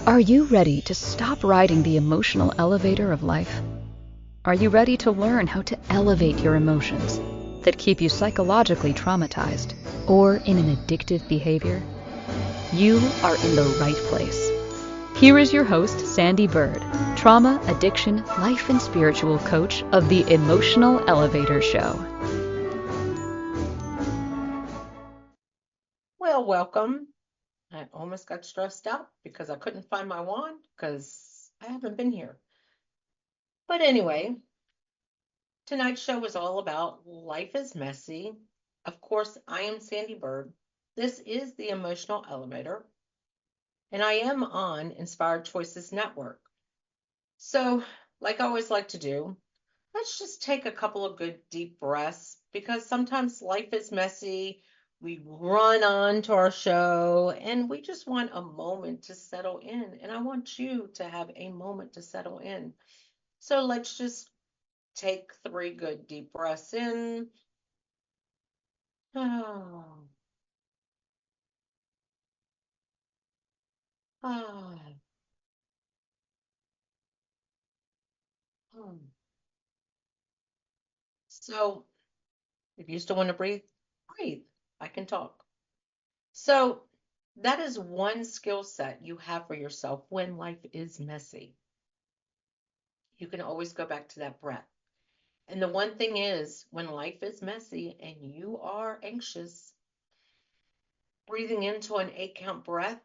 Are you ready to stop riding the emotional elevator of life? Are you ready to learn how to elevate your emotions that keep you psychologically traumatized or in an addictive behavior? You are in the right place. Here is your host, Sandee Byrd, trauma, addiction, life, and spiritual coach of the Emotional Elevator Show. Well, welcome. I almost got stressed out because I couldn't find my wand because I haven't been here. But anyway, tonight's show is all about life is messy. Of course, I am Sandee Byrd. This is the Emotional Elevator, and I am on Inspired Choices Network. So, like I always like to do, let's just take a couple of good deep breaths because sometimes life is messy. We run on to our show and we just want a moment to settle in. And I want you to have a moment to settle in. So let's just take 3 good deep breaths in. Ah, ah, hmm. So if you still want to breathe, breathe. I can talk. So that is one skill set you have for yourself when life is messy. You can always go back to that breath. And the one thing is, when life is messy and you are anxious, breathing into an 8 count breath,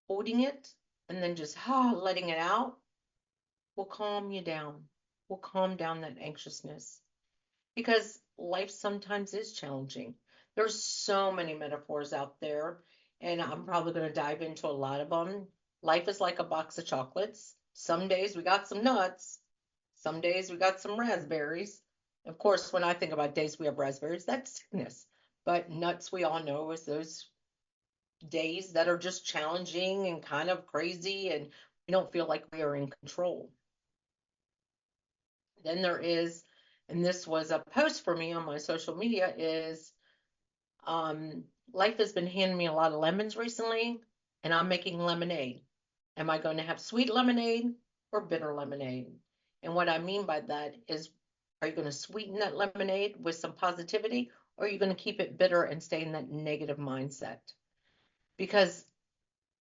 holding it, and then just letting it out will calm you down, will calm down that anxiousness. Because life sometimes is challenging. There's so many metaphors out there, and I'm probably going to dive into a lot of them. Life is like a box of chocolates. Some days we got some nuts, some days we got some raspberries. Of course, when I think about days we have raspberries, that's sickness. But nuts, we all know, is those days that are just challenging and kind of crazy, and we don't feel like we are in control. Then there is, and this was a post for me on my social media, is um, life has been handing me a lot of lemons recently, and I'm making lemonade. Am I going to have sweet lemonade or bitter lemonade? And what I mean by that is, are you going to sweeten that lemonade with some positivity, or are you going to keep it bitter and stay in that negative mindset? Because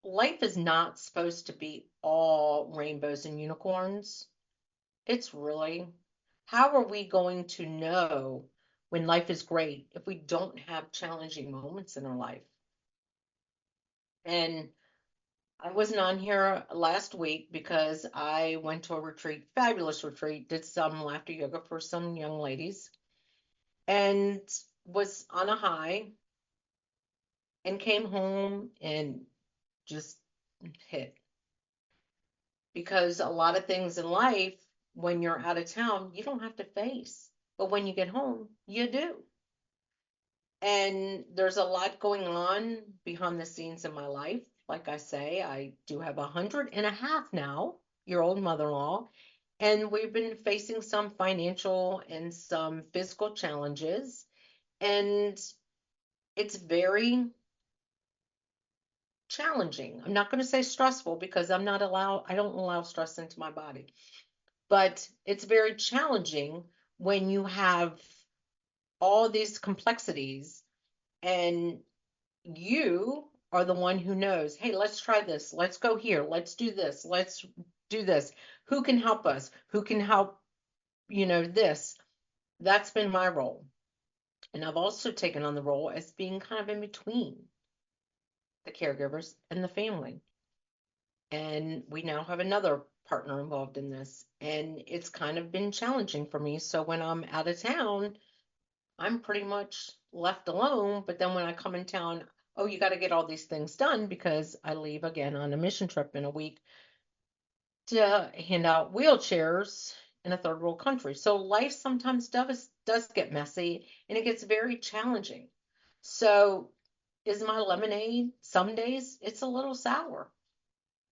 life is not supposed to be all rainbows and unicorns. It's really, how are we going to know when life is great if we don't have challenging moments in our life? And I wasn't on here last week because I went to a retreat, fabulous retreat, did some laughter yoga for some young ladies, and was on a high and came home and just hit. Because a lot of things in life, when you're out of town, you don't have to face. But when you get home, you do. And there's a lot going on behind the scenes in my life. Like I say, I do have 100 and a half now year old mother-in-law, and we've been facing some financial and some physical challenges. And it's very challenging. I'm not going to say stressful because I don't allow stress into my body. But it's very challenging when you have all these complexities and you are the one who knows, hey, let's try this. Let's go here. Let's do this. Let's do this. Who can help us? Who can help, this? That's been my role. And I've also taken on the role as being kind of in between the caregivers and the family. And we now have another partner involved in this. And it's kind of been challenging for me. So when I'm out of town, I'm pretty much left alone. But then when I come in town, oh, you got to get all these things done because I leave again on a mission trip in a week to hand out wheelchairs in a third world country. So life sometimes does get messy and it gets very challenging. So is my lemonade some days it's a little sour,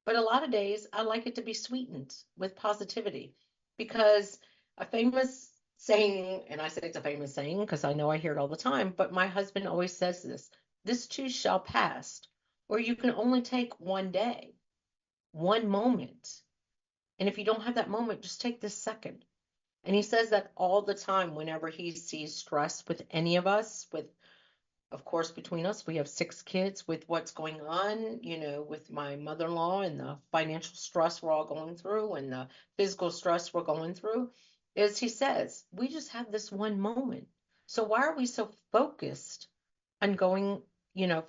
but a lot of days I like it to be sweetened with positivity because a famous saying, and I say it's a famous saying because I know I hear it all the time, but my husband always says this too shall pass, or you can only take one day. one moment. And if you don't have that moment, just take this second. And he says that all the time whenever he sees stress with any of us, with, of course, between us, we have 6 kids, with what's going on, with my mother-in-law and the financial stress we're all going through and the physical stress we're going through, is he says, we just have this one moment. So why are we so focused on going,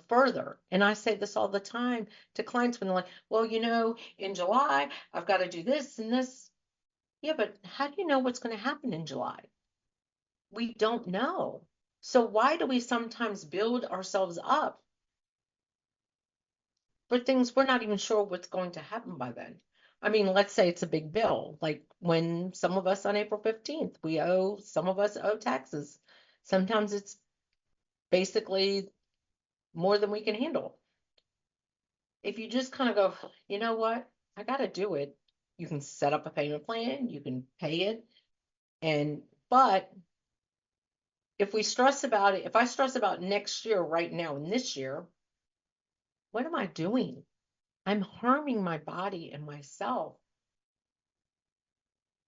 further? And I say this all the time to clients when they're like, well, in July, I've got to do this and this. Yeah, but how do you know what's going to happen in July? We don't know. So why do we sometimes build ourselves up for things we're not even sure what's going to happen by then? I mean, let's say it's a big bill, like when some of us on April 15th, some of us owe taxes. Sometimes it's basically more than we can handle. If you just kind of go, you know what, I got to do it, you can set up a payment plan, you can pay it. But if we stress about it, if I stress about next year right now and this year, what am I doing? I'm harming my body and myself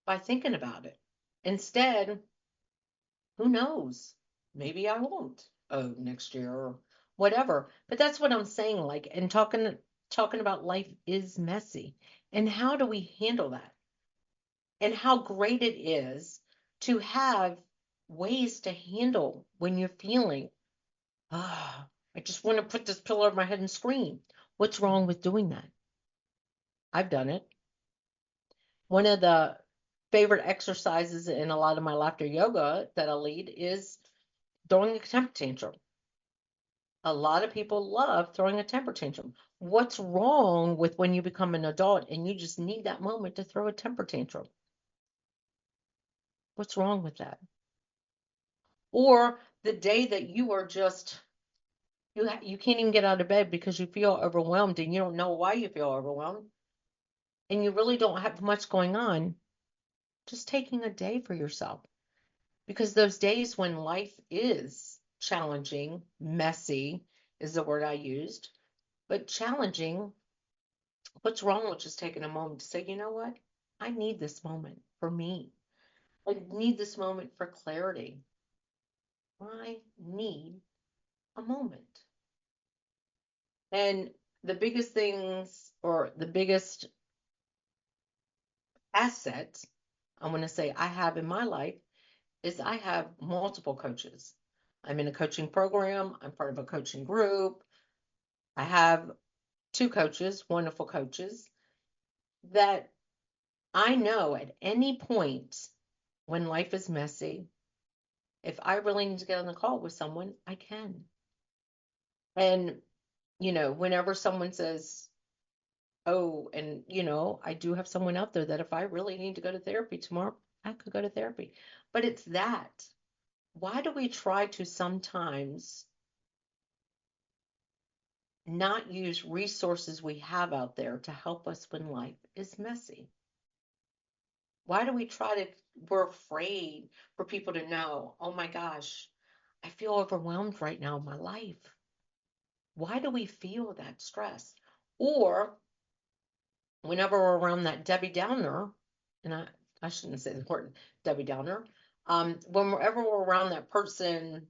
by thinking about it. Instead, who knows? Maybe I won't. Oh, next year or whatever. But that's what I'm saying. Like, and talking about life is messy. And how do we handle that? And how great it is to have ways to handle when you're feeling, I just want to put this pillow over my head and scream. What's wrong with doing that? I've done it. One of the favorite exercises in a lot of my laughter yoga that I lead is throwing a temper tantrum. A lot of people love throwing a temper tantrum. What's wrong with when you become an adult and you just need that moment to throw a temper tantrum? What's wrong with that? Or the day that you are just you can't even get out of bed because you feel overwhelmed and you don't know why you feel overwhelmed and you really don't have much going on, just taking a day for yourself. Because those days when life is challenging, messy is the word I used, but challenging, what's wrong with just taking a moment to say, you know what? I need this moment for me. I need this moment for clarity. I need a moment. And the biggest things, or the biggest asset I'm going to say I have in my life, is I have multiple coaches. I'm in a coaching program, I'm part of a coaching group. I have 2 coaches, wonderful coaches, that I know at any point when life is messy, if I really need to get on the call with someone, I can. And, whenever someone says, oh, and, I do have someone out there that if I really need to go to therapy tomorrow, I could go to therapy. But it's that. Why do we try to sometimes not use resources we have out there to help us when life is messy? Why do we we're afraid for people to know, oh my gosh, I feel overwhelmed right now in my life. Why do we feel that stress? Or whenever we're around that Debbie Downer, and I shouldn't say the word Debbie Downer, whenever we're around that person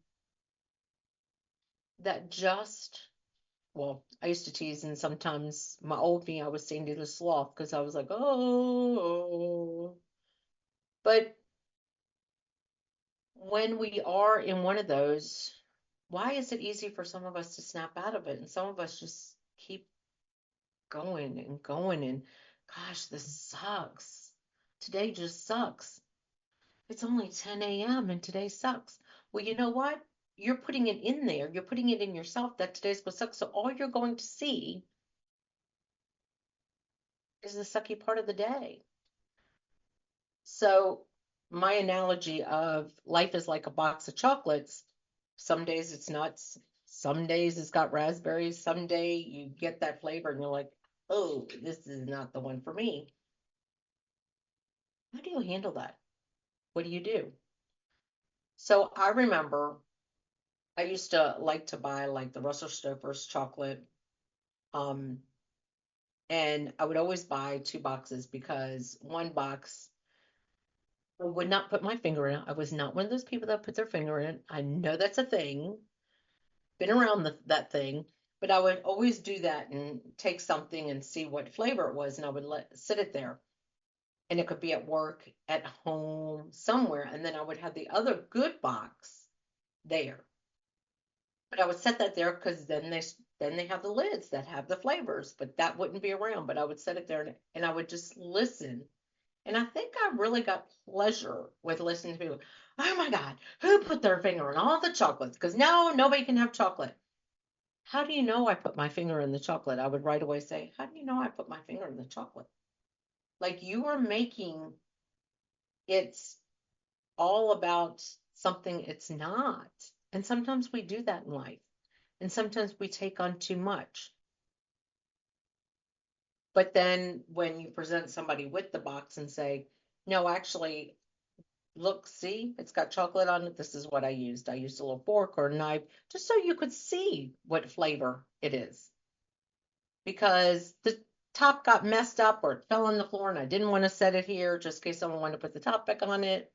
that just, well, I used to tease, and sometimes my old me, I was Sandee the Sloth because I was like, oh. But when we are in one of those, why is it easy for some of us to snap out of it and some of us just keep going and going and gosh, this sucks. Today just sucks. It's only 10 a.m. and today sucks. Well, you know what? You're putting it in there. You're putting it in yourself that today's going to suck. So all you're going to see is the sucky part of the day. So my analogy of life is like a box of chocolates. Some days it's nuts. Some days it's got raspberries. Some day you get that flavor and you're like, oh, this is not the one for me. How do you handle that? What do you do? So I remember I used to like to buy like the Russell Stover's chocolate. Um, And I would always buy 2 boxes because one box I would not put my finger in. I was not one of those people that put their finger in. I know that's a thing, been around that thing, but I would always do that and take something and see what flavor it was, and I would sit it there. And it could be at work, at home, somewhere, and then I would have the other good box there. But I would set that there because then they have the lids that have the flavors, but that wouldn't be around. But I would set it there and I would just listen. And I think I really got pleasure with listening to people. Oh my God, who put their finger in all the chocolates? Because no, nobody can have chocolate. How do you know I put my finger in the chocolate? I would right away say, how do you know I put my finger in the chocolate? Like you are making it's all about something it's not. And sometimes we do that in life. And sometimes we take on too much. But then when you present somebody with the box and say, no, actually, look, see, it's got chocolate on it. This is what I used. I used a little fork or a knife just so you could see what flavor it is. Because the top got messed up or it fell on the floor and I didn't want to set it here just in case someone wanted to put the top back on it.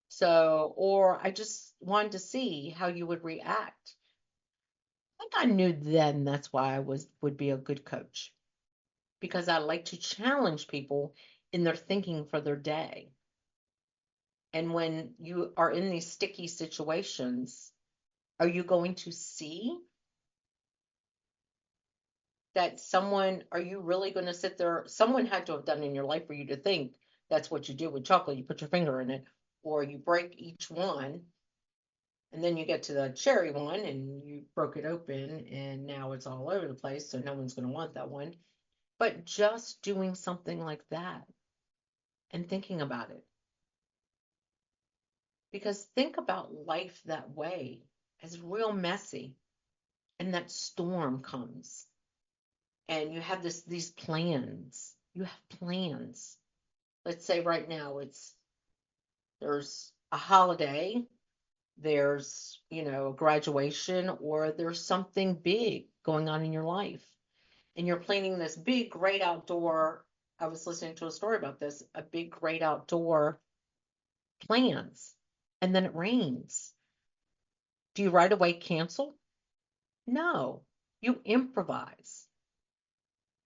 So, or I just wanted to see how you would react. I think I knew then that's why I would be a good coach because I like to challenge people in their thinking for their day. And when you are in these sticky situations, are you going to see that are you really going to sit there? Someone had to have done in your life for you to think that's what you do with chocolate. You put your finger in it, or you break each one, and then you get to the cherry one and you broke it open, and now it's all over the place. So no one's going to want that one. But just doing something like that and thinking about it. Because think about life that way as real messy. And that storm comes. And you have these plans. You have plans. Let's say right now there's a holiday, there's, a graduation, or there's something big going on in your life. And you're planning this big, great outdoor. I was listening to a story about this, a big, great outdoor plans, and then it rains. Do you right away cancel? No, you improvise.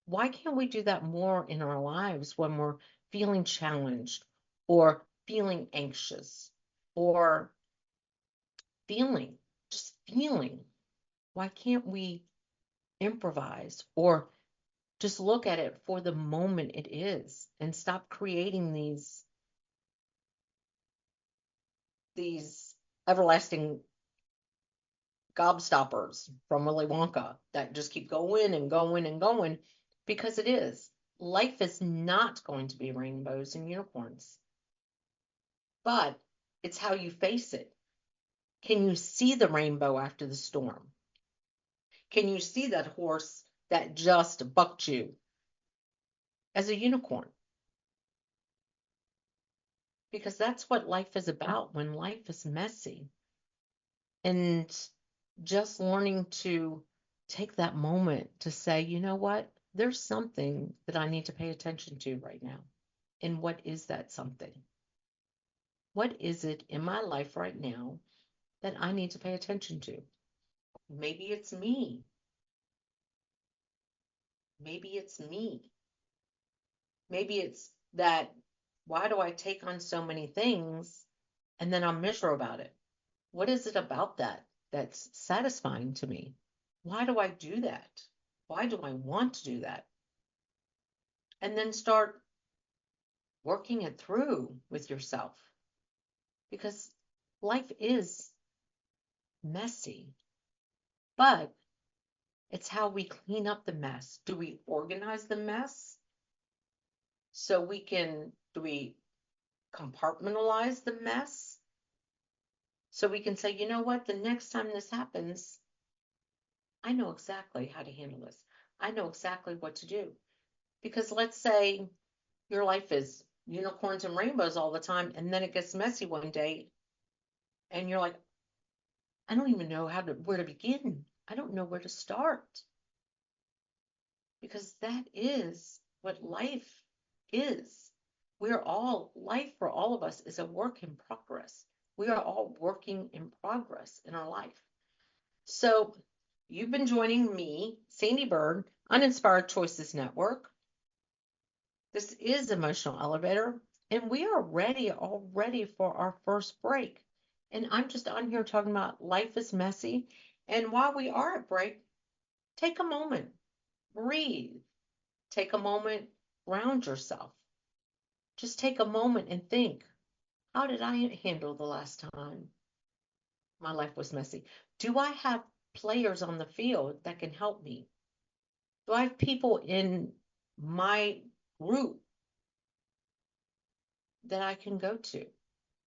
Why can't we do that more in our lives when we're feeling challenged or feeling anxious or just feeling? Why can't we improvise or just look at it for the moment it is and stop creating these everlasting gobstoppers from Willy Wonka that just keep going and going and going because it is. Life is not going to be rainbows and unicorns, but it's how you face it. Can you see the rainbow after the storm? Can you see that horse that just bucked you as a unicorn? Because that's what life is about when life is messy. And just learning to take that moment to say, you know what? There's something that I need to pay attention to right now. And what is that something? What is it in my life right now that I need to pay attention to? Maybe it's me. Maybe it's me. Maybe it's that, why do I take on so many things and then I'm miserable about it? What is it about that that's satisfying to me? Why do I do that? Why do I want to do that? And then start working it through with yourself because life is messy, but it's how we clean up the mess. Do we organize the mess so do we compartmentalize the mess so we can say, you know what, the next time this happens, I know exactly how to handle this. I know exactly what to do. Because let's say your life is unicorns and rainbows all the time, and then it gets messy one day, and you're like, I don't even know where to begin. I don't know where to start. because that is what life is. Life for all of us is a work in progress. We are all working in progress in our life. So you've been joining me, Sandee Byrd, on Inspired Choices Network. This is Emotional Elevator, and we are ready already for our first break. And I'm just on here talking about life is messy. And while we are at break, take a moment, breathe, take a moment, ground yourself. Just take a moment and think, how did I handle the last time my life was messy? Do I have players on the field that can help me? Do I have people in my group that I can go to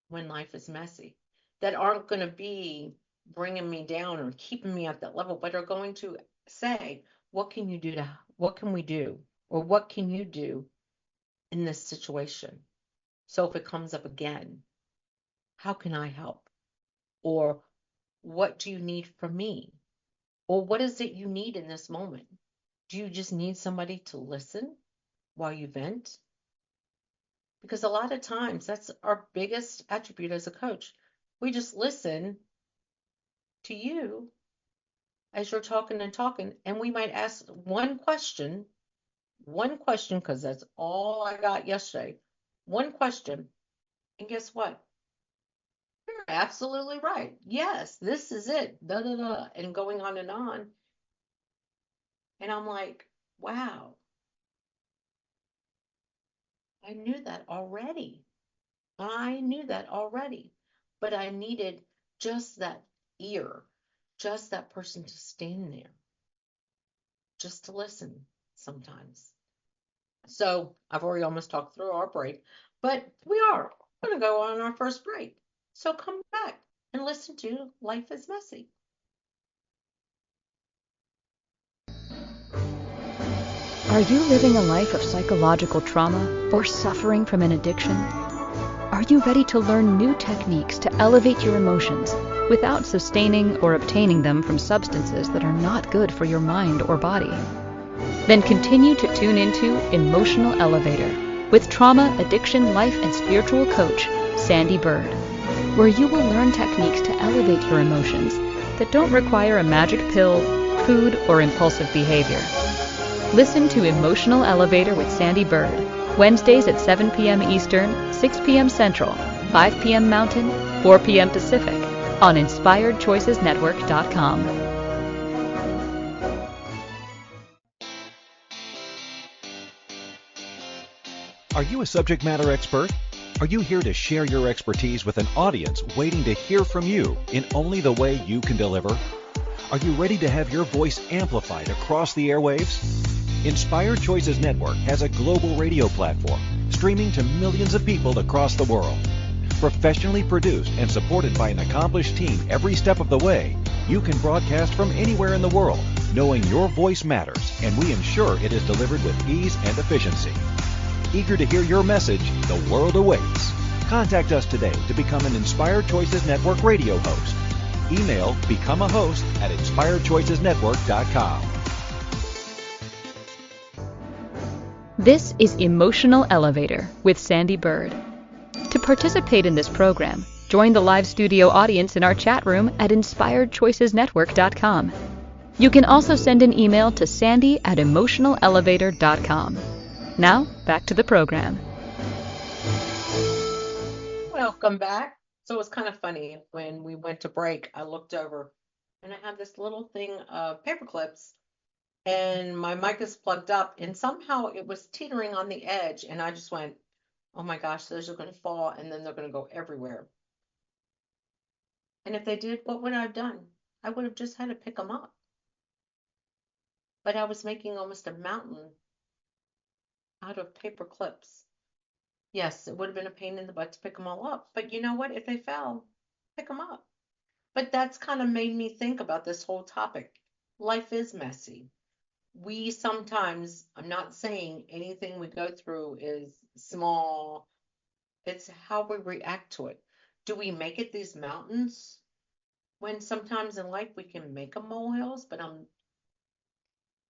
when life is messy, that aren't going to be bringing me down or keeping me at that level, but are going to say, what can you do what can we do? Or what can you do in this situation? So if it comes up again, how can I help? Or what do you need from me? Or what is it you need in this moment? Do you just need somebody to listen while you vent? Because a lot of times that's our biggest attribute as a coach. We just listen to you as you're talking and talking, and we might ask one question, because that's all I got yesterday. One question, and guess what? You're absolutely right. Yes, this is it. Da da da, and going on and on. And I'm like, wow, I knew that already. I knew that already. But I needed just that ear, just that person to stand there, just to listen sometimes. So I've already almost talked through our break, but we are going to go on our first break. So come back and listen to Life is Messy. Are you living a life of psychological trauma or suffering from an addiction? Are you ready to learn new techniques to elevate your emotions without sustaining or obtaining them from substances that are not good for your mind or body? Then continue to tune into Emotional Elevator with trauma, addiction, life, and spiritual coach, Sandee Byrd, where you will learn techniques to elevate your emotions that don't require a magic pill, food, or impulsive behavior. Listen to Emotional Elevator with Sandee Byrd, Wednesdays at 7 p.m. Eastern, 6 p.m. Central, 5 p.m. Mountain, 4 p.m. Pacific, on InspiredChoicesNetwork.com. Are you a subject matter expert? Are you here to share your expertise with an audience waiting to hear from you in only the way you can deliver? Are you ready to have your voice amplified across the airwaves? Inspired Choices Network has a global radio platform streaming to millions of people across the world. Professionally produced and supported by an accomplished team every step of the way, you can broadcast from anywhere in the world, knowing your voice matters, and we ensure it is delivered with ease and efficiency. Eager to hear your message, the world awaits. Contact us today to become an Inspired Choices Network radio host. Email become a host at inspiredchoicesnetwork.com. This is Emotional Elevator with Sandee Byrd. To participate in this program, join the live studio audience in our chat room at inspiredchoicesnetwork.com. You can also send an email to sandy@emotionalelevator.com. Now, back to the program. Welcome back. So it was kind of funny when we went to break. I looked over and I have this little thing of paper clips, and my mic is plugged up, and somehow it was teetering on the edge. And I just went, oh my gosh, those are going to fall and then they're going to go everywhere. And if they did, what would I have done? I would have just had to pick them up. But I was making almost a mountain out of paper clips. Yes, it would have been a pain in the butt to pick them all up. But you know what? If they fell, pick them up. But that's kind of made me think about this whole topic. Life is messy. We sometimes, I'm not saying anything we go through is small. It's how we react to it. Do we make it these mountains? When sometimes in life we can make them molehills, but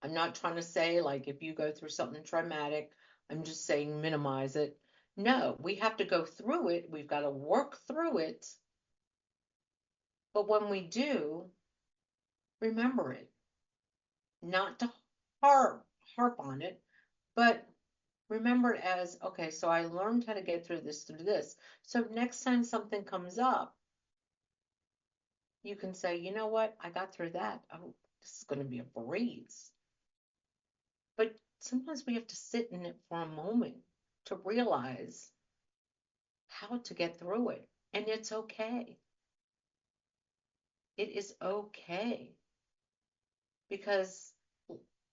I'm not trying to say, like, if you go through something traumatic, I'm just saying minimize it. No, we have to go through it. We've got to work through it. But when we do, remember it, not to harp on it, but remember it as, okay, so I learned how to get through this. So next time something comes up, you can say, you know what, I got through that. Oh, this is going to be a breeze. But sometimes we have to sit in it for a moment to realize how to get through it. And it's okay. It is okay because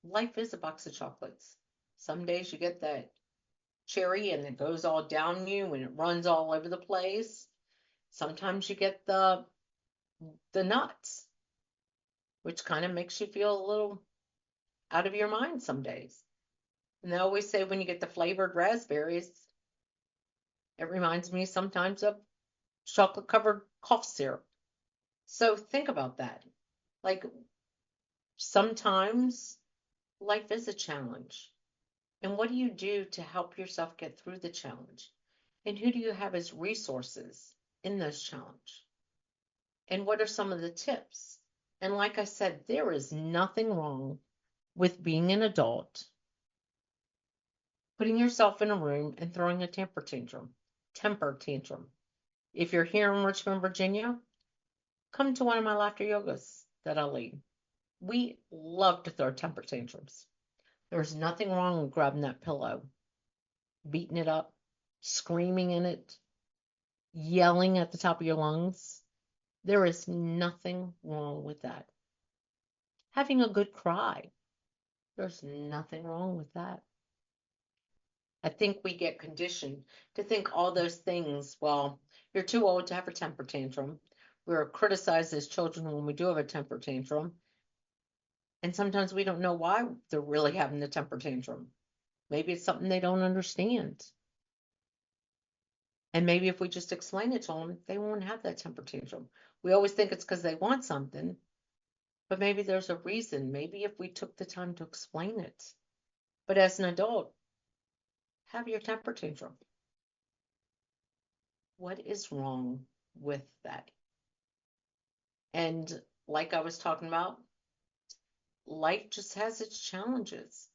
life is a box of chocolates. Some days you get that cherry and it goes all down you and it runs all over the place. Sometimes you get the nuts, which kind of makes you feel a little out of your mind some days. And they always say when you get the flavored raspberries, it reminds me sometimes of chocolate covered cough syrup. So think about that. Like sometimes life is a challenge. And what do you do to help yourself get through the challenge? And who do you have as resources in this challenge? And what are some of the tips? And like I said, there is nothing wrong with being an adult, putting yourself in a room and throwing a temper tantrum. If you're here in Richmond, Virginia, come to one of my laughter yogas that I lead. We love to throw temper tantrums. There's nothing wrong with grabbing that pillow, beating it up, screaming in it, yelling at the top of your lungs. There is nothing wrong with that. Having a good cry, there's nothing wrong with that. I think we get conditioned to think all those things. Well, you're too old to have a temper tantrum. We're criticized as children when we do have a temper tantrum. And sometimes we don't know why they're really having the temper tantrum. Maybe it's something they don't understand. And maybe if we just explain it to them, they won't have that temper tantrum. We always think it's because they want something, but maybe there's a reason. Maybe if we took the time to explain it. But as an adult, have your temper tantrum. What is wrong with that? And like I was talking about, life just has its challenges.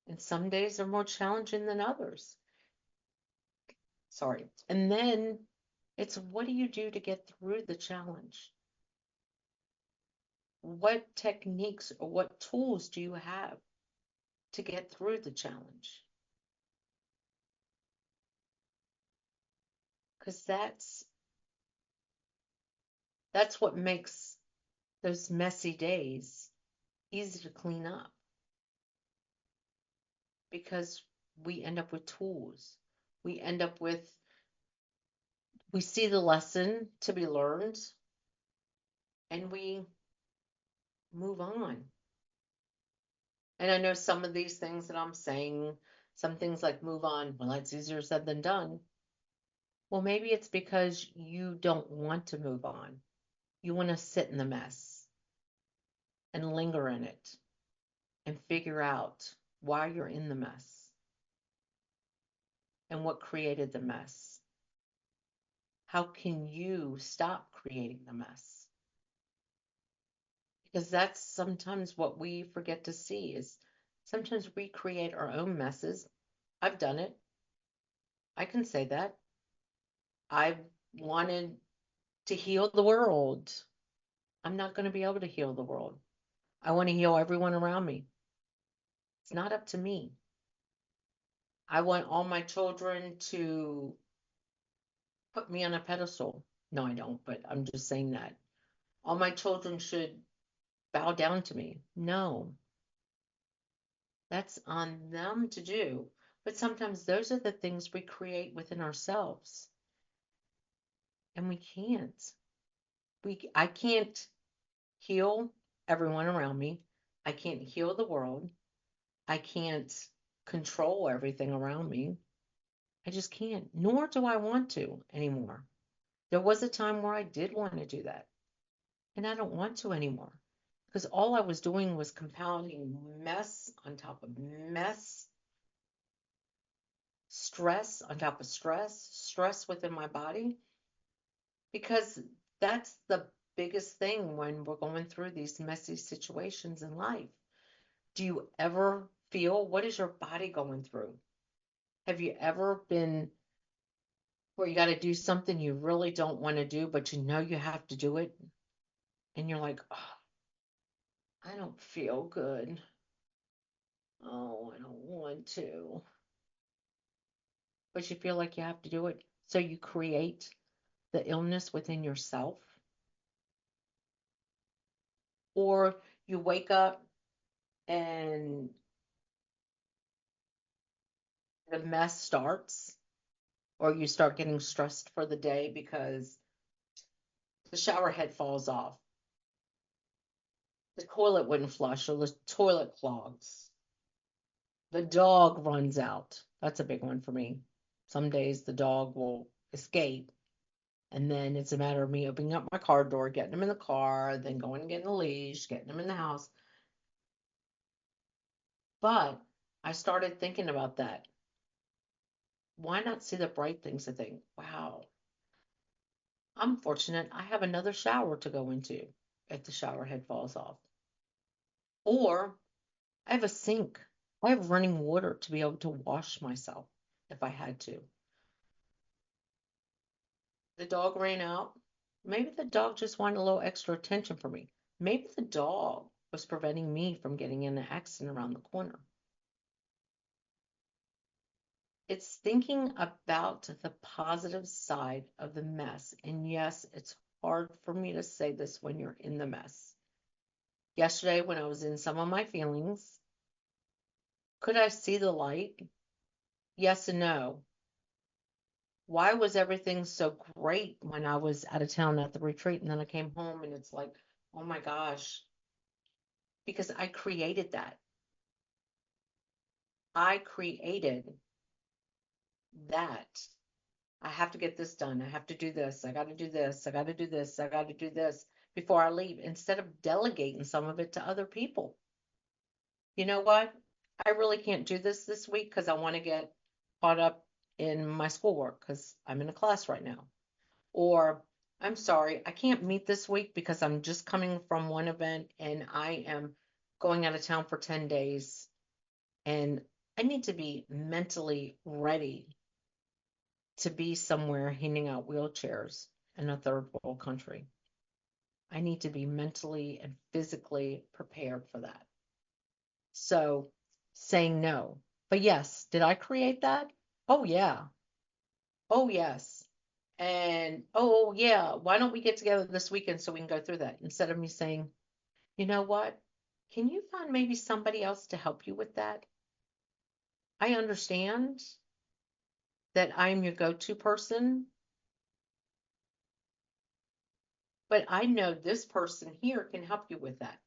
And some days are more challenging than others. Sorry. And then it's what do you do to get through the challenge? What techniques or what tools do you have to get through the challenge? Because that's what makes those messy days easy to clean up. Because we end up with tools. We end up with, we see the lesson to be learned and we move on. And I know some of these things that I'm saying, some things like move on, well, that's easier said than done. Well, maybe it's because you don't want to move on. You want to sit in the mess and linger in it and figure out why you're in the mess and what created the mess. How can you stop creating the mess? Because that's sometimes what we forget to see is sometimes we create our own messes. I've done it. I can say that. I've wanted to heal the world. I'm not going to be able to heal the world. I want to heal everyone around me. It's not up to me. I want all my children to put me on a pedestal. No, I don't, but I'm just saying that. All my children should bow down to me. No, that's on them to do. But sometimes those are the things we create within ourselves. And we can't. I can't heal everyone around me. I can't heal the world. I can't control everything around me. I just can't, nor do I want to anymore. There was a time where I did want to do that, and I don't want to anymore because all I was doing was compounding mess on top of mess, stress on top of stress, stress within my body, because that's the biggest thing when we're going through these messy situations in life. Do you ever feel, what is your body going through? Have you ever been where you got to do something you really don't want to do, but you know you have to do it? And you're like, oh, I don't feel good. Oh, I don't want to. But you feel like you have to do it. So you create the illness within yourself. Or you wake up and the mess starts, or you start getting stressed for the day because the shower head falls off, the toilet wouldn't flush, or the toilet clogs, the dog runs out. That's a big one for me. Some days the dog will escape, and then it's a matter of me opening up my car door, getting him in the car, then going and getting the leash, getting him in the house. But I started thinking about that. Why not see the bright things and think, wow, I'm fortunate I have another shower to go into if the shower head falls off. Or I have a sink. I have running water to be able to wash myself if I had to. The dog ran out. Maybe the dog just wanted a little extra attention from me. Maybe the dog was preventing me from getting in an accident around the corner. It's thinking about the positive side of the mess. And yes, it's hard for me to say this when you're in the mess. Yesterday, when I was in some of my feelings, could I see the light? Yes and no. Why was everything so great when I was out of town at the retreat and then I came home and it's like, oh my gosh, because I created that. I created that. I have to get this done. I have to do this. I got to do this. I got to do this. I got to do this before I leave instead of delegating some of it to other people. You know what? I really can't do this week because I want to get caught up in my schoolwork because I'm in a class right now. Or I'm sorry, I can't meet this week because I'm just coming from one event and I am going out of town for 10 days and I need to be mentally ready to be somewhere handing out wheelchairs in a third world country. I need to be mentally and physically prepared for that. So saying no. But yes, did I create that? Oh, yeah. Oh, yes. And oh, yeah, why don't we get together this weekend so we can go through that? Instead of me saying, you know what? Can you find maybe somebody else to help you with that? I understand that I'm your go-to person, but I know this person here can help you with that.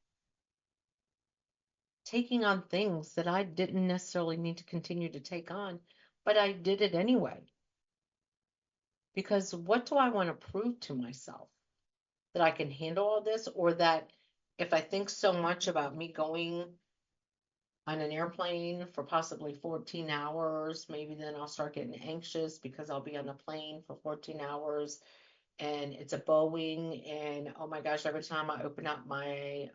Taking on things that I didn't necessarily need to continue to take on, but I did it anyway. Because what do I want to prove to myself? That I can handle all this, or that if I think so much about me going on an airplane for possibly 14 hours, maybe then I'll start getting anxious because I'll be on the plane for 14 hours and it's a Boeing, and oh my gosh, every time I open up my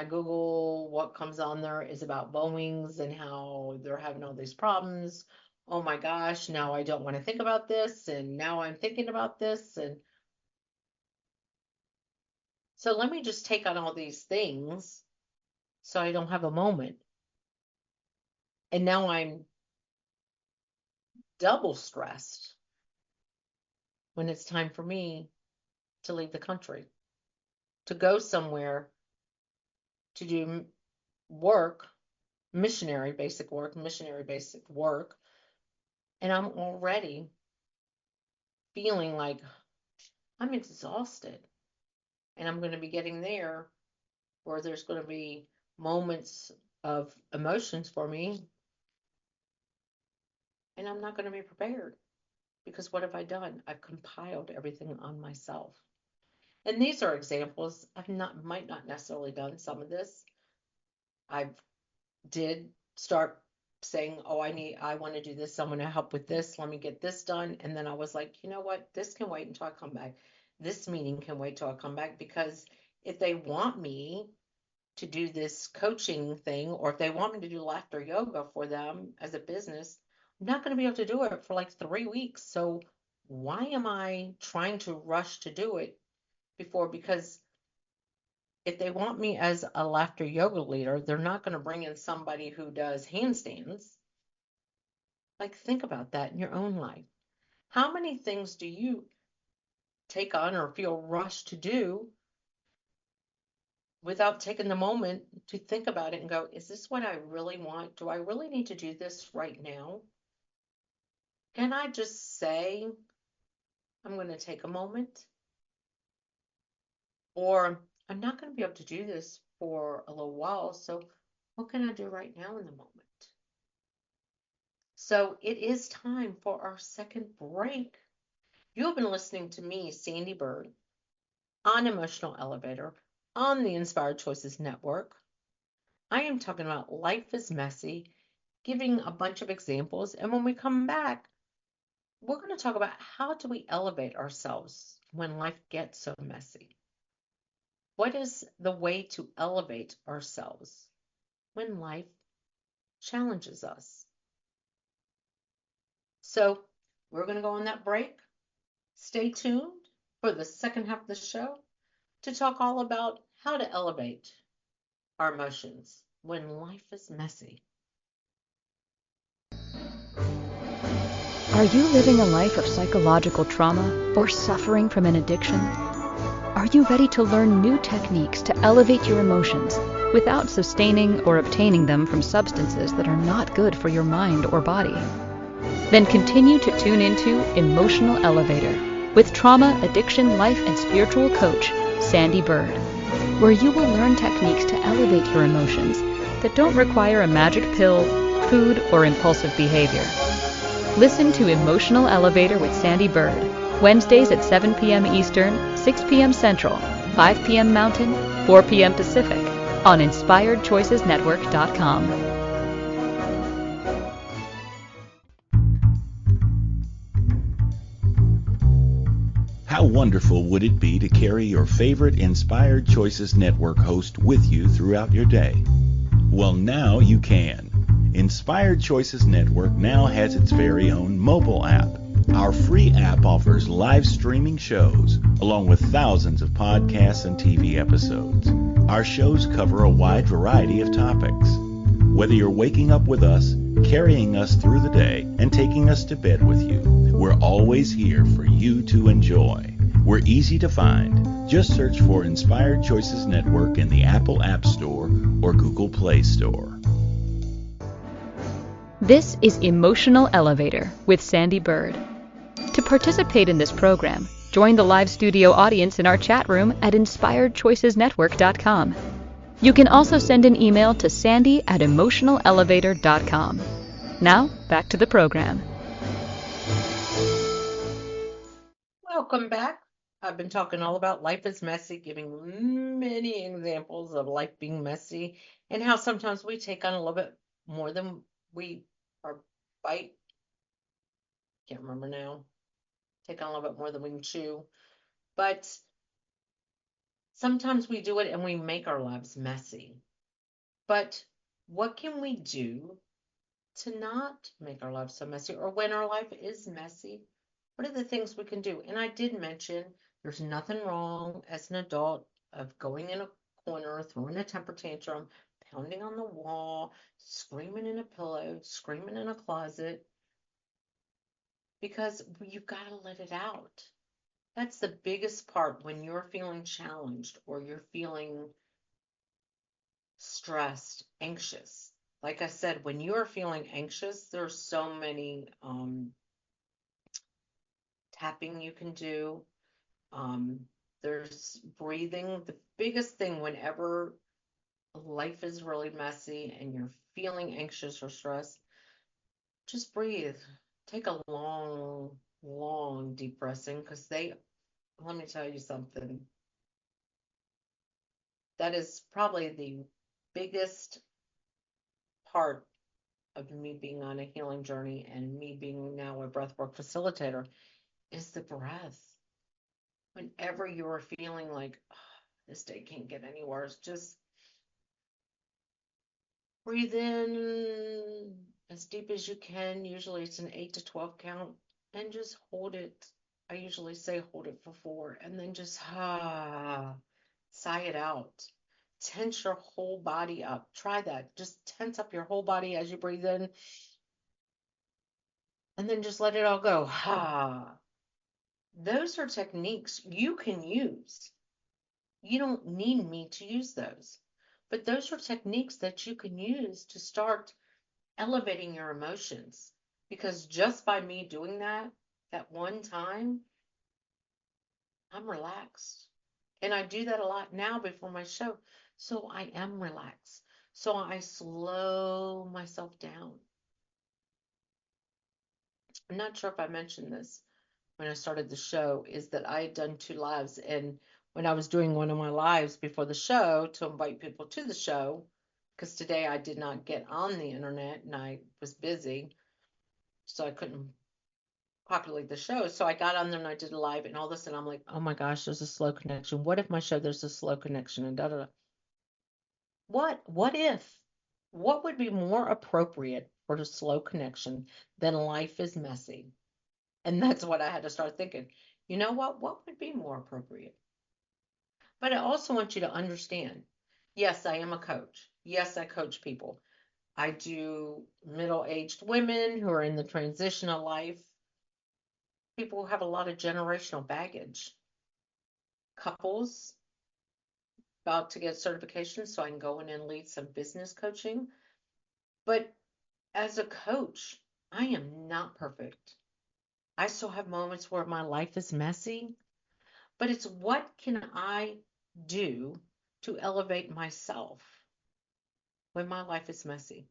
Google, what comes on there is about Boeings and how they're having all these problems. Oh my gosh, now I don't want to think about this, and now I'm thinking about this. And so let me just take on all these things so I don't have a moment. And now I'm double stressed when it's time for me to leave the country, to go somewhere to do work, missionary basic work. And I'm already feeling like I'm exhausted. And I'm going to be getting there where there's going to be moments of emotions for me. And I'm not going to be prepared because what have I done? I've compiled everything on myself. And these are examples. Might not necessarily done some of this. I did start saying, oh, I want to do this. I'm going to help with this. Let me get this done. And then I was like, you know what? This can wait until I come back. This meeting can wait till I come back, because if they want me to do this coaching thing, or if they want me to do laughter yoga for them as a business, I'm not going to be able to do it for like 3 weeks. So why am I trying to rush to do it before? Because if they want me as a laughter yoga leader, they're not going to bring in somebody who does handstands. Like, think about that in your own life. How many things do you take on or feel rushed to do without taking the moment to think about it and go, is this what I really want? Do I really need to do this right now? Can I just say, I'm going to take a moment? Or I'm not going to be able to do this for a little while, so what can I do right now in the moment? So it is time for our second break. You have been listening to me, Sandee Byrd, on Emotional Elevator on the Inspired Choices Network. I am talking about life is messy, giving a bunch of examples. And when we come back, we're going to talk about how do we elevate ourselves when life gets so messy? What is the way to elevate ourselves when life challenges us? So we're going to go on that break. Stay tuned for the second half of the show to talk all about how to elevate our emotions when life is messy. Are you living a life of psychological trauma or suffering from an addiction? Are you ready to learn new techniques to elevate your emotions without sustaining or obtaining them from substances that are not good for your mind or body? Then continue to tune into Emotional Elevator with trauma, addiction, life, and spiritual coach, Sandee Byrd, where you will learn techniques to elevate your emotions that don't require a magic pill, food, or impulsive behavior. Listen to Emotional Elevator with Sandee Byrd, Wednesdays at 7 p.m. Eastern, 6 p.m. Central, 5 p.m. Mountain, 4 p.m. Pacific, on InspiredChoicesNetwork.com. How wonderful would it be to carry your favorite Inspired Choices Network host with you throughout your day? Well, now you can. Inspired Choices Network now has its very own mobile app. Our free app offers live streaming shows, along with thousands of podcasts and TV episodes. Our shows cover a wide variety of topics. Whether you're waking up with us, carrying us through the day, and taking us to bed with you, we're always here for you to enjoy. We're easy to find. Just search for Inspired Choices Network in the Apple App Store or Google Play Store. This is Emotional Elevator with Sandee Byrd. To participate in this program, join the live studio audience in our chat room at InspiredChoicesNetwork.com. You can also send an email to sandy@emotionalelevator.com. Now, back to the program. Welcome back. I've been talking all about life is messy, giving many examples of life being messy and how sometimes we take on a little bit more than we are bite. Can't remember now. Take on a little bit more than we can chew. But sometimes we do it and we make our lives messy. But what can we do to not make our lives so messy? Or when our life is messy, what are the things we can do? And I did mention there's nothing wrong as an adult of going in a corner, throwing a temper tantrum, pounding on the wall, screaming in a pillow, screaming in a closet, because you've got to let it out. That's the biggest part when you're feeling challenged or you're feeling stressed, anxious. Like I said, when you're feeling anxious, there's so many tapping you can do. There's breathing. The biggest thing whenever life is really messy and you're feeling anxious or stressed, just breathe. Take a long, long deep breath in, because let me tell you something. That is probably the biggest part of me being on a healing journey and me being now a breathwork facilitator is the breath. Whenever you're feeling like, "Oh, this day can't get any worse," just breathe in as deep as you can. Usually it's an 8 to 12 count, and just hold it. I usually say hold it for 4, and then just sigh it out. Tense your whole body up. Try that. Just tense up your whole body as you breathe in, and then just let it all go. Those are techniques you can use. You don't need me to use those. But those are techniques that you can use to start elevating your emotions. Because just by me doing that one time, I'm relaxed. And I do that a lot now before my show. So I am relaxed. So I slow myself down. I'm not sure if I mentioned this when I started the show, is that I had done 2 lives. And when I was doing one of my lives before the show to invite people to the show, because today I did not get on the internet and I was busy, so I couldn't populate the show. So I got on there and I did a live, and all of a sudden I'm like, oh my gosh, there's a slow connection. What if my show there's a slow connection and da da da? What if? What would be more appropriate for a slow connection than life is messy? And that's what I had to start thinking. You know what? What would be more appropriate? But I also want you to understand, yes, I am a coach. Yes, I coach people. I do middle-aged women who are in the transition of life, people who have a lot of generational baggage, couples about to get certification so I can go in and lead some business coaching. But as a coach, I am not perfect. I still have moments where my life is messy, but it's what can I do to elevate myself when my life is messy.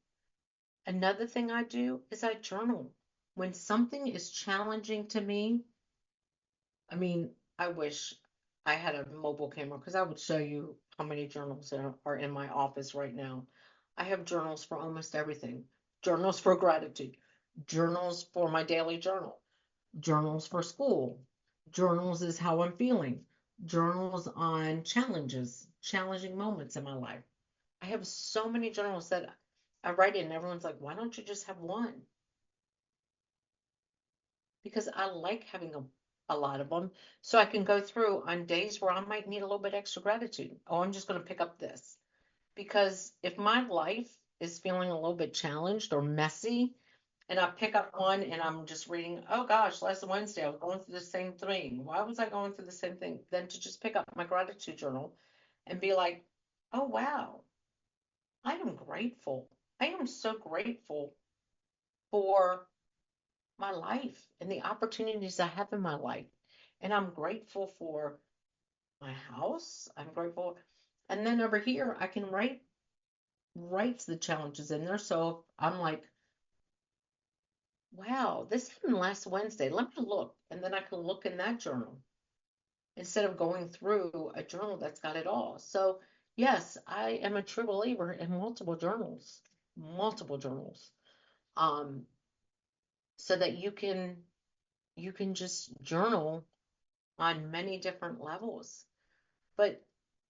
Another thing I do is I journal. When something is challenging to me, I mean, I wish I had a mobile camera because I would show you how many journals are in my office right now. I have journals for almost everything. Journals for gratitude, journals for my daily journal, journals for school, journals is how I'm feeling, journals on challenges, challenging moments in my life. I have so many journals that I write in, and everyone's like, why don't you just have one? Because I like having a lot of them so I can go through on days where I might need a little bit extra gratitude. Oh, I'm just going to pick up this. Because if my life is feeling a little bit challenged or messy, and I pick up one and I'm just reading, oh gosh, last Wednesday I was going through the same thing. Why was I going through the same thing? Then to just pick up my gratitude journal and be like, oh wow, I am grateful. I am so grateful for my life and the opportunities I have in my life. And I'm grateful for my house. I'm grateful. And then over here, I can write the challenges in there. So I'm like, wow, this happened last Wednesday. Let me look. And then I can look in that journal instead of going through a journal that's got it all. So yes, I am a true believer in multiple journals. Um, so that you can just journal on many different levels. But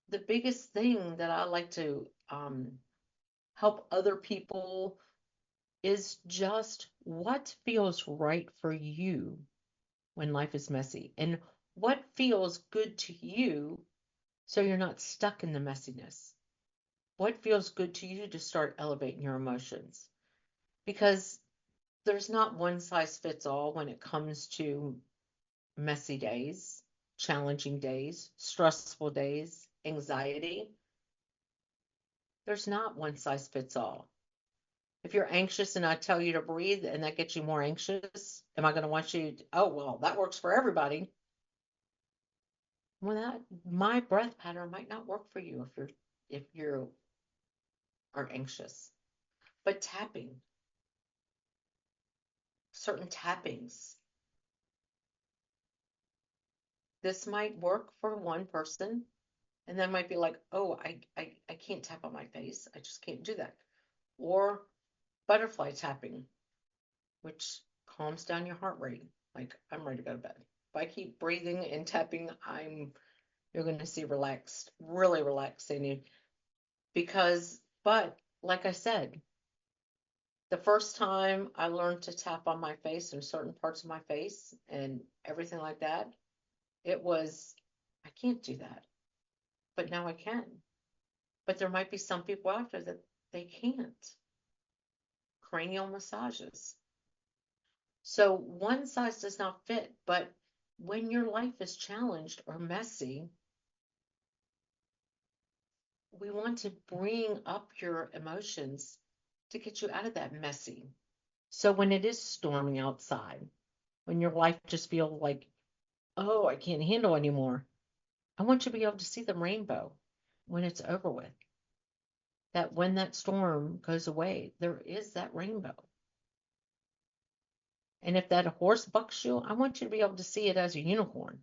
the biggest thing that I like to help other people is just what feels right for you when life is messy and what feels good to you so you're not stuck in the messiness. What feels good to you to start elevating your emotions? Because there's not one size fits all when it comes to messy days, challenging days, stressful days, anxiety. There's not one size fits all. If you're anxious and I tell you to breathe and that gets you more anxious, am I going to want you to, oh, well, that works for everybody. Well, that my breath pattern might not work for you if you are anxious. But tapping, certain tappings, this might work for one person And then might be like, oh, I can't tap on my face. I just can't do that. Or butterfly tapping, which calms down your heart rate. Like, I'm ready to go to bed. If I keep breathing and tapping, you're going to see relaxed, really relaxed in you. But like I said, the first time I learned to tap on my face and certain parts of my face and everything like that, it was, I can't do that. But now I can. But there might be some people out there that they can't. Cranial massages. So one size does not fit, but when your life is challenged or messy, we want to bring up your emotions to get you out of that messy. So when it is storming outside, when your life just feels like, oh, I can't handle anymore, I want you to be able to see the rainbow when it's over with. That when that storm goes away, there is that rainbow. And if that horse bucks you, I want you to be able to see it as a unicorn.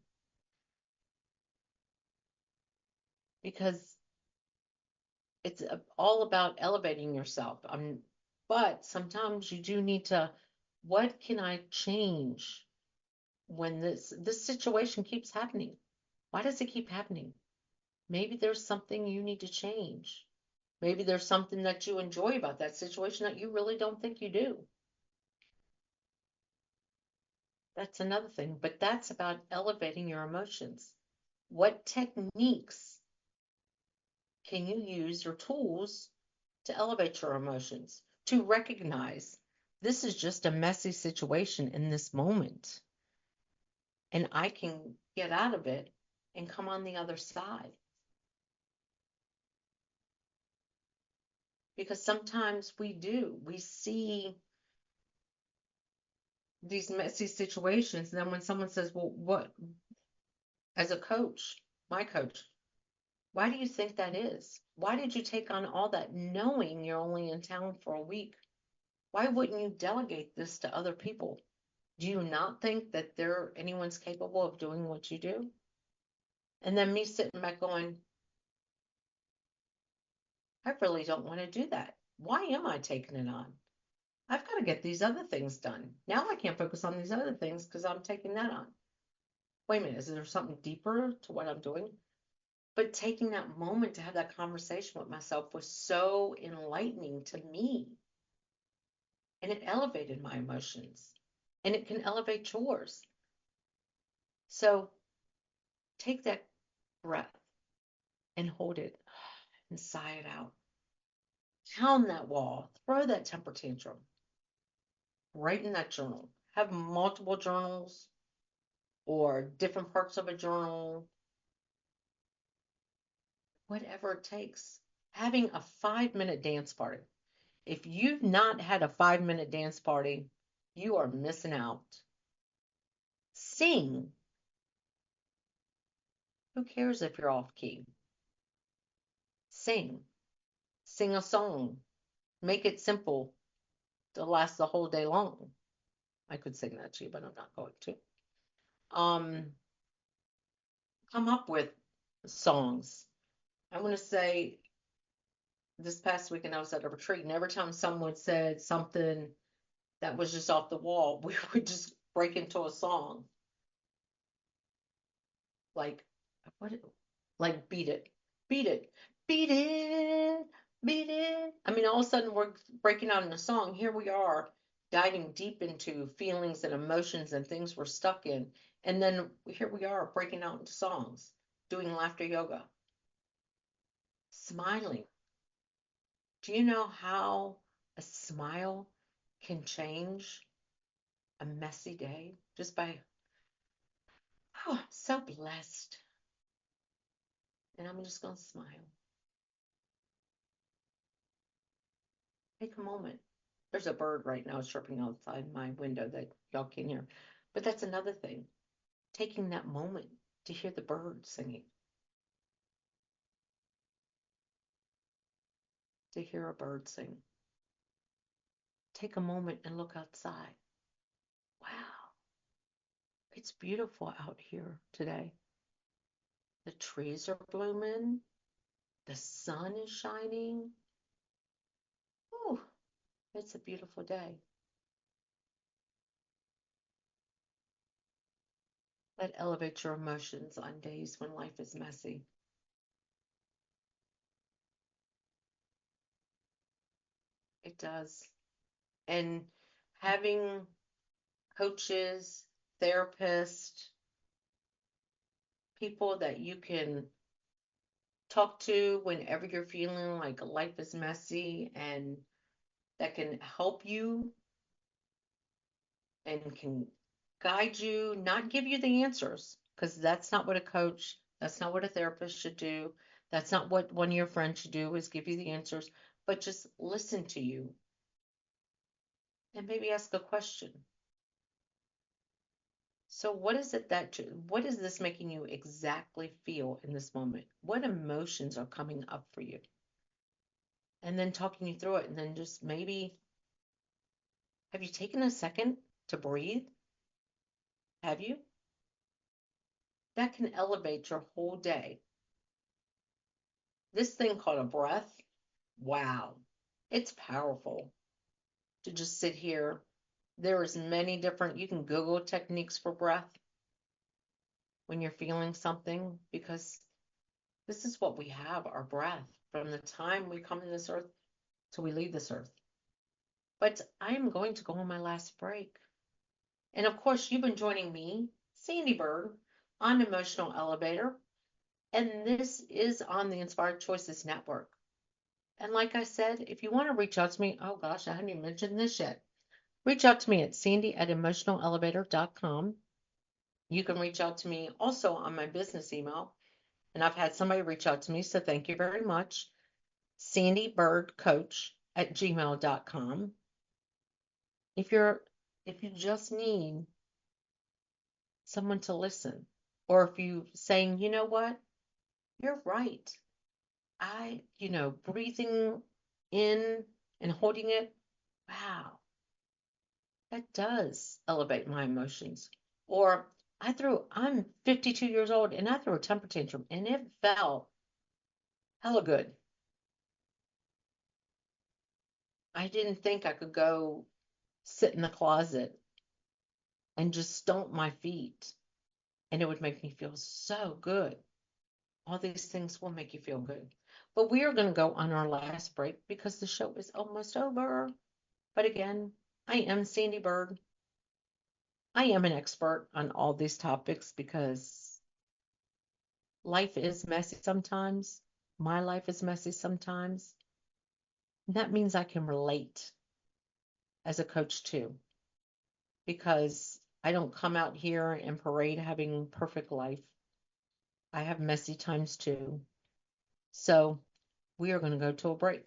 Because it's all about elevating yourself. But sometimes you do need to, what can I change when this situation keeps happening? Why does it keep happening? Maybe there's something you need to change. Maybe there's something that you enjoy about that situation that you really don't think you do. That's another thing, but that's about elevating your emotions. What techniques can you use, your tools, to elevate your emotions, to recognize this is just a messy situation in this moment, and I can get out of it and come on the other side? Because sometimes we see these messy situations, and then when someone says, well, what, as a coach, my coach, why do you think that is? Why did you take on all that knowing you're only in town for a week? Why wouldn't you delegate this to other people? Do you not think that anyone's capable of doing what you do? And then me sitting back going, I really don't want to do that. Why am I taking it on? I've got to get these other things done. Now I can't focus on these other things because I'm taking that on. Wait a minute, is there something deeper to what I'm doing? But taking that moment to have that conversation with myself was so enlightening to me. And it elevated my emotions. And it can elevate yours. So take that breath and hold it and sigh it out. Pound that wall. Throw that temper tantrum. Write in that journal. Have multiple journals or different parts of a journal. Whatever it takes. Having a 5-minute dance party. If you've not had a 5-minute dance party, you are missing out. Sing. Who cares if you're off key? Sing. Sing a song. Make it simple to last the whole day long. I could sing that to you, but I'm not going to. Come up with songs. I'm going to say this past weekend I was at a retreat, and every time someone said something that was just off the wall, we would just break into a song. Like, what? Like, beat it, beat it, beat it, beat it. I mean, all of a sudden we're breaking out in a song. Here we are diving deep into feelings and emotions and things we're stuck in. And then here we are breaking out into songs, doing laughter yoga, smiling. Do you know how a smile can change a messy day just by, oh, I'm so blessed. And I'm just going to smile. Take a moment. There's a bird right now chirping outside my window that y'all can hear. But that's another thing. Taking that moment to hear the birds singing. To hear a bird sing. Take a moment and look outside. Wow. It's beautiful out here today. The trees are blooming. The sun is shining. Oh, it's a beautiful day. That elevates your emotions on days when life is messy. It does. And having coaches, therapists, people that you can talk to whenever you're feeling like life is messy and that can help you and can guide you, not give you the answers, because that's not what a coach, that's not what a therapist should do. That's not what one of your friends should do, is give you the answers, but just listen to you and maybe ask a question. So what is it what is this making you exactly feel in this moment? What emotions are coming up for you? And then talking you through it, and then just maybe, have you taken a second to breathe? Have you? That can elevate your whole day. This thing called a breath, wow, it's powerful to just sit here. There is many different, you can Google techniques for breath when you're feeling something, because this is what we have, our breath, from the time we come to this earth till we leave this earth. But I am going to go on my last break. And of course, you've been joining me, Sandee Byrd, on Emotional Elevator. And this is on the Inspired Choices Network. And like I said, if you want to reach out to me, oh gosh, I haven't even mentioned this yet. Reach out to me at Sandee@emotionalelevator.com. You can reach out to me also on my business email. And I've had somebody reach out to me, so thank you very much. SandeeByrdCoach@gmail.com. If you just need someone to listen, or if you saying, you know what, you're right. Breathing in and holding it, wow, that does elevate my emotions. Or I'm 52 years old and I threw a temper tantrum and it felt hella good. I didn't think I could go sit in the closet and just stomp my feet and it would make me feel so good. All these things will make you feel good. But we are going to go on our last break because the show is almost over. But again, I am Sandee Byrd. I am an expert on all these topics because life is messy sometimes. My life is messy sometimes. And that means I can relate as a coach too, because I don't come out here and parade having perfect life. I have messy times too. So we are going to go to a break.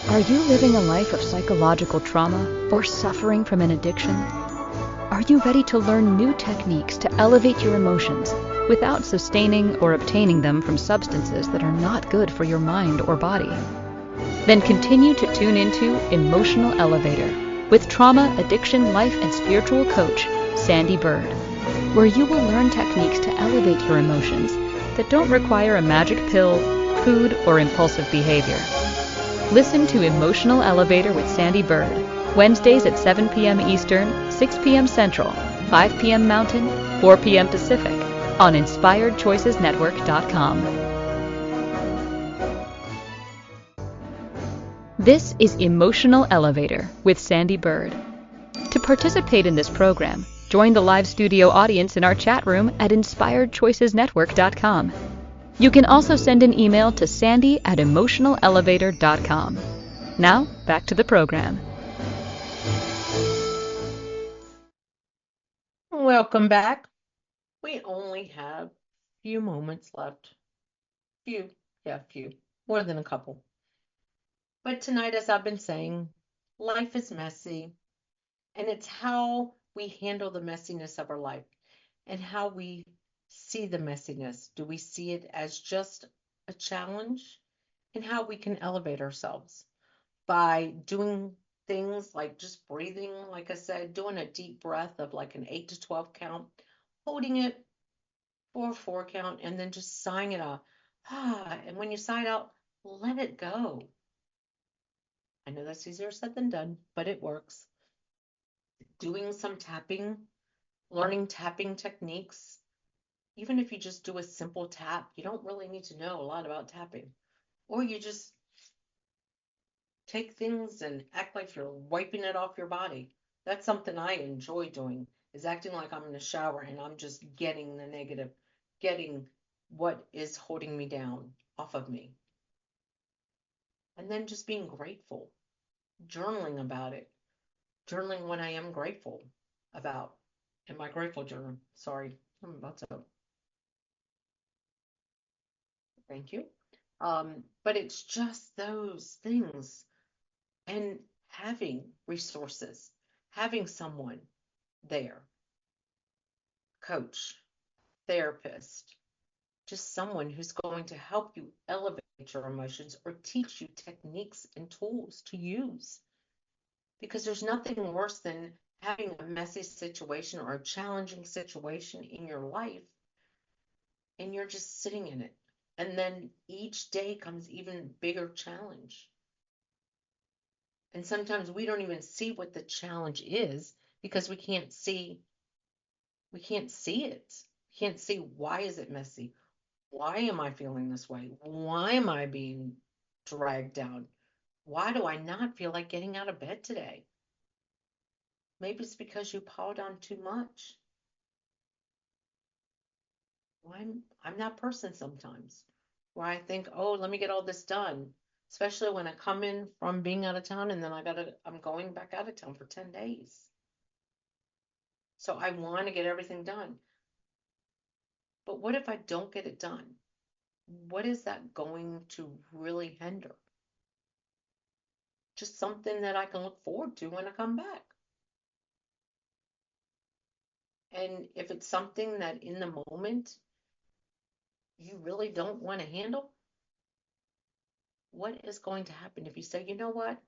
Are you living a life of psychological trauma or suffering from an addiction? Are you ready to learn new techniques to elevate your emotions without sustaining or obtaining them from substances that are not good for your mind or body? Then continue to tune into Emotional Elevator with trauma, addiction, life, and spiritual coach, Sandee Byrd, where you will learn techniques to elevate your emotions that don't require a magic pill, food, or impulsive behavior. Listen to Emotional Elevator with Sandee Byrd, Wednesdays at 7 p.m. Eastern, 6 p.m. Central, 5 p.m. Mountain, 4 p.m. Pacific, on InspiredChoicesNetwork.com. This is Emotional Elevator with Sandee Byrd. To participate in this program, join the live studio audience in our chat room at InspiredChoicesNetwork.com. You can also send an email to Sandee@emotionalelevator.com. Now, back to the program. Welcome back. We only have a few moments left. Few, more than a couple. But tonight, as I've been saying, life is messy, and it's how we handle the messiness of our life and how we see the messiness. Do we see it as just a challenge? And how we can elevate ourselves by doing things like just breathing, like I said, doing a deep breath of like an 8 to 12 count, holding it for a 4 count, and then just sighing it out. And when you sigh it out, let it go. I know that's easier said than done, but it works. Doing some tapping, learning tapping techniques. Even if you just do a simple tap, you don't really need to know a lot about tapping. Or you just take things and act like you're wiping it off your body. That's something I enjoy doing, is acting like I'm in the shower and I'm just getting the negative, getting what is holding me down off of me. And then just being grateful, journaling about it, journaling what I am grateful about in my grateful journal. Sorry, I'm about to. Thank you. But it's just those things. And having resources, having someone there, coach, therapist, just someone who's going to help you elevate your emotions or teach you techniques and tools to use. Because there's nothing worse than having a messy situation or a challenging situation in your life and you're just sitting in it. And then each day comes even bigger challenge. And sometimes we don't even see what the challenge is because we can't see it. We can't see, why is it messy? Why am I feeling this way? Why am I being dragged down? Why do I not feel like getting out of bed today? Maybe it's because you piled on too much. I'm that person sometimes where I think, oh, let me get all this done. Especially when I come in from being out of town and then I'm going back out of town for 10 days. So I want to get everything done. But what if I don't get it done? What is that going to really hinder? Just something that I can look forward to when I come back. And if it's something that in the moment you really don't want to handle, what is going to happen if you say, you know what?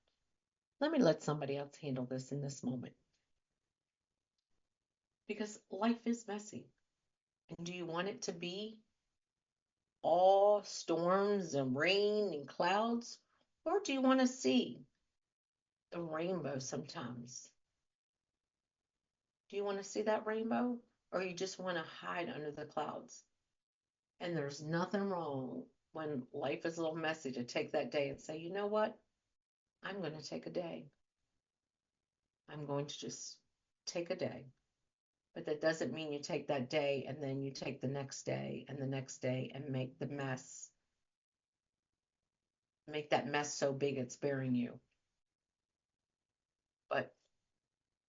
Let me let somebody else handle this in this moment. Because life is messy. And do you want it to be all storms and rain and clouds? Or do you want to see the rainbow sometimes? Do you want to see that rainbow? Or you just want to hide under the clouds? And there's nothing wrong when life is a little messy to take that day and say, you know what? I'm going to take a day. I'm going to just take a day. But that doesn't mean you take that day and then you take the next day and the next day and make the mess. Make that mess so big it's burying you. But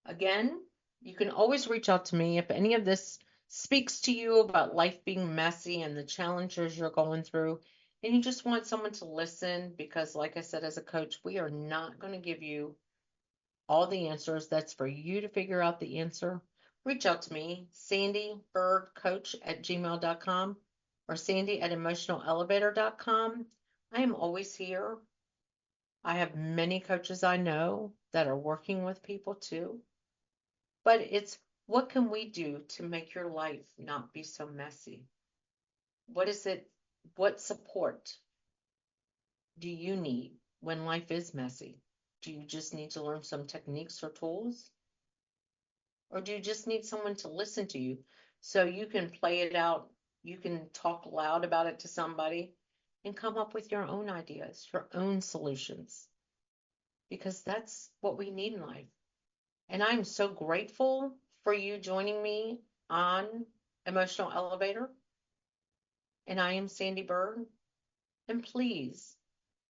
again, you can always reach out to me if any of this speaks to you about life being messy and the challenges you're going through, and you just want someone to listen, because like I said, as a coach, we are not going to give you all the answers. That's for you to figure out the answer. Reach out to me, sandeebirdcoach@gmail.com or sandy@emotionalelevator.com. I am always here. I have many coaches I know that are working with people too. But it's, what can we do to make your life not be so messy? What is it? What support do you need when life is messy? Do you just need to learn some techniques or tools? Or do you just need someone to listen to you so you can play it out? You can talk loud about it to somebody and come up with your own ideas, your own solutions. Because that's what we need in life. And I'm so grateful for you joining me on Emotional Elevator. And I am Sandee Byrd. And please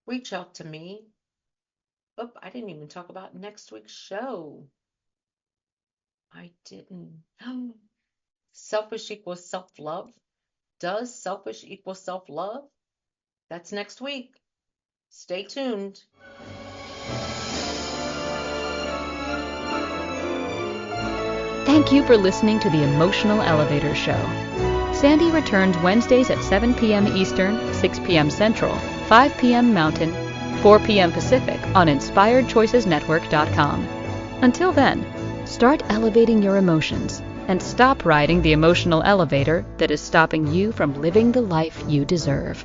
reach out to me. Oh, I didn't even talk about next week's show. I didn't. Selfish equals self-love. Does selfish equal self-love? That's next week. Stay tuned. Thank you for listening to the Emotional Elevator Show. Sandee returns Wednesdays at 7 p.m. Eastern, 6 p.m. Central, 5 p.m. Mountain, 4 p.m. Pacific on InspiredChoicesNetwork.com. Until then, start elevating your emotions and stop riding the emotional elevator that is stopping you from living the life you deserve.